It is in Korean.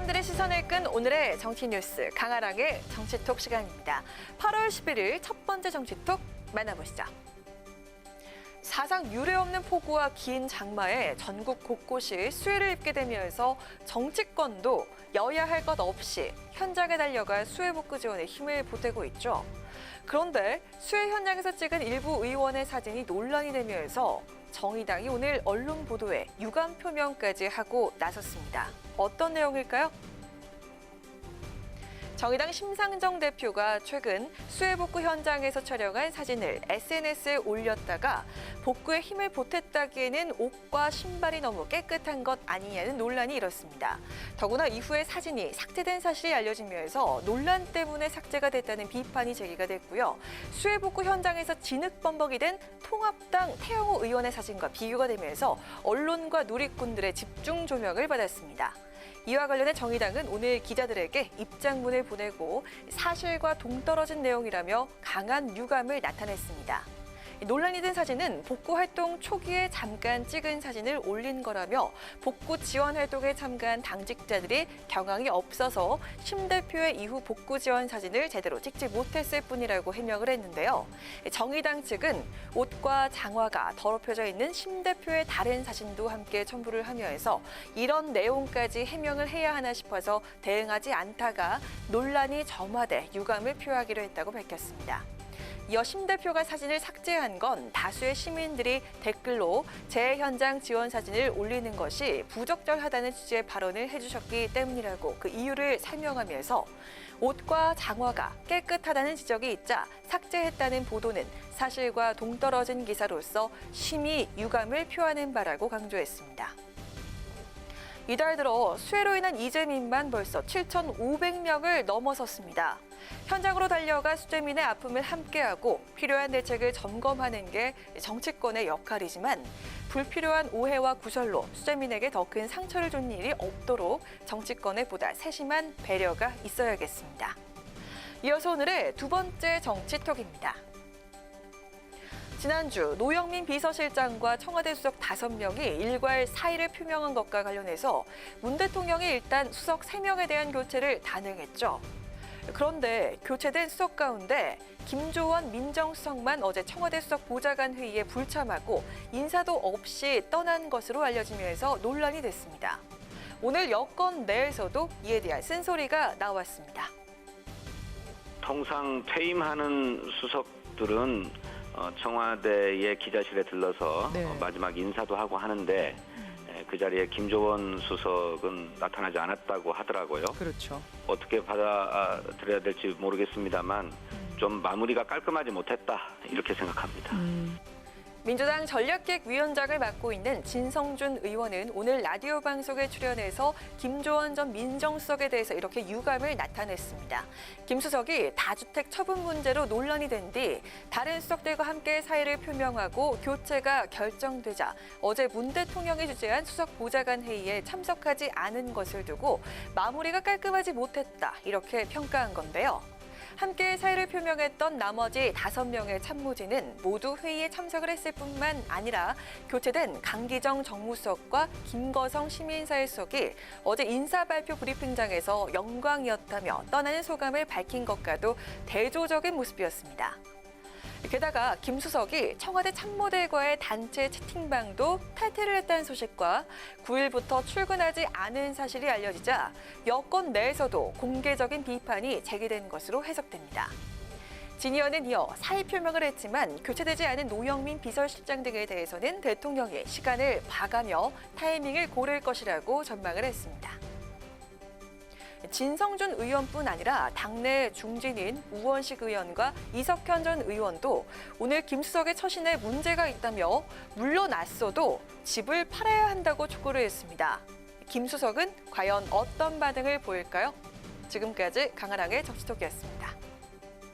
사람들의 시선을 끈 오늘의 정치 뉴스 강아랑의 정치톡 시간입니다. 8월 11일 첫 번째 정치톡 만나보시죠. 사상 유례 없는 폭우와 긴 장마에 전국 곳곳이 수해를 입게 되면서 정치권도 여야 할 것 없이 현장에 달려가 수해 복구 지원에 힘을 보태고 있죠. 그런데 수해 현장에서 찍은 일부 의원의 사진이 논란이 되면서 정의당이 오늘 언론 보도에 유감 표명까지 하고 나섰습니다. 어떤 내용일까요? 정의당 심상정 대표가 최근 수해 복구 현장에서 촬영한 사진을 SNS에 올렸다가 복구에 힘을 보탰다기에는 옷과 신발이 너무 깨끗한 것 아니냐는 논란이 일었습니다. 더구나 이후에 사진이 삭제된 사실이 알려지면서 논란 때문에 삭제가 됐다는 비판이 제기가 됐고요. 수해 복구 현장에서 진흙범벅이 된 통합당 태영호 의원의 사진과 비교가 되면서 언론과 누리꾼들의 집중 조명을 받았습니다. 이와 관련해 정의당은 오늘 기자들에게 입장문을 보내고 사실과 동떨어진 내용이라며 강한 유감을 나타냈습니다. 논란이 된 사진은 복구 활동 초기에 잠깐 찍은 사진을 올린 거라며 복구 지원 활동에 참가한 당직자들이 경황이 없어서 심 대표의 이후 복구 지원 사진을 제대로 찍지 못했을 뿐이라고 해명을 했는데요. 정의당 측은 옷과 장화가 더럽혀져 있는 심 대표의 다른 사진도 함께 첨부를 하면서 이런 내용까지 해명을 해야 하나 싶어서 대응하지 않다가 논란이 점화돼 유감을 표하기로 했다고 밝혔습니다. 이어 심 대표가 사진을 삭제한 건 다수의 시민들이 댓글로 재해현장 지원 사진을 올리는 것이 부적절하다는 취지의 발언을 해주셨기 때문이라고 그 이유를 설명하면서 옷과 장화가 깨끗하다는 지적이 있자 삭제했다는 보도는 사실과 동떨어진 기사로서 심히 유감을 표하는 바라고 강조했습니다. 이달 들어 수해로 인한 이재민만 벌써 7,500명을 넘어섰습니다. 현장으로 달려가 수재민의 아픔을 함께하고 필요한 대책을 점검하는 게 정치권의 역할이지만 불필요한 오해와 구설로 수재민에게 더 큰 상처를 준 일이 없도록 정치권에 보다 세심한 배려가 있어야겠습니다. 이어서 오늘의 두 번째 정치톡입니다. 지난주 노영민 비서실장과 청와대 수석 5명이 일괄 사의를 표명한 것과 관련해서 문 대통령이 일단 수석 3명에 대한 교체를 단행했죠. 그런데 교체된 수석 가운데 김조원 민정수석만 어제 청와대 수석 보좌관 회의에 불참하고 인사도 없이 떠난 것으로 알려지면서 논란이 됐습니다. 오늘 여권 내에서도 이에 대한 쓴소리가 나왔습니다. 통상 퇴임하는 수석들은 청와대의 기자실에 들러서 마지막 인사도 하고 하는데 그 자리에 김조원 수석은 나타나지 않았다고 하더라고요. 그렇죠. 어떻게 받아들여야 될지 모르겠습니다만 좀 마무리가 깔끔하지 못했다 이렇게 생각합니다. 민주당 전략기획위원장을 맡고 있는 진성준 의원은 오늘 라디오 방송에 출연해서 김조원 전 민정수석에 대해서 이렇게 유감을 나타냈습니다. 김 수석이 다주택 처분 문제로 논란이 된 뒤 다른 수석들과 함께 사의를 표명하고 교체가 결정되자 어제 문 대통령이 주재한 수석 보좌관 회의에 참석하지 않은 것을 두고 마무리가 깔끔하지 못했다 이렇게 평가한 건데요. 함께 사의를 표명했던 나머지 5명의 참모진은 모두 회의에 참석을 했을 뿐만 아니라 교체된 강기정 정무수석과 김거성 시민사회수석이 어제 인사발표 브리핑장에서 영광이었다며 떠나는 소감을 밝힌 것과도 대조적인 모습이었습니다. 게다가 김 수석이 청와대 참모들과의 단체 채팅방도 탈퇴를 했다는 소식과 9일부터 출근하지 않은 사실이 알려지자 여권 내에서도 공개적인 비판이 제기된 것으로 해석됩니다. 진 의원은 이어 사의 표명을 했지만 교체되지 않은 노영민 비서실장 등에 대해서는 대통령이 시간을 봐가며 타이밍을 고를 것이라고 전망을 했습니다. 진성준 의원뿐 아니라 당내 중진인 우원식 의원과 이석현 전 의원도 오늘 김 수석의 처신에 문제가 있다며 물러났어도 집을 팔아야 한다고 촉구를 했습니다. 김 수석은 과연 어떤 반응을 보일까요? 지금까지 강아랑의 정치톡이었습니다.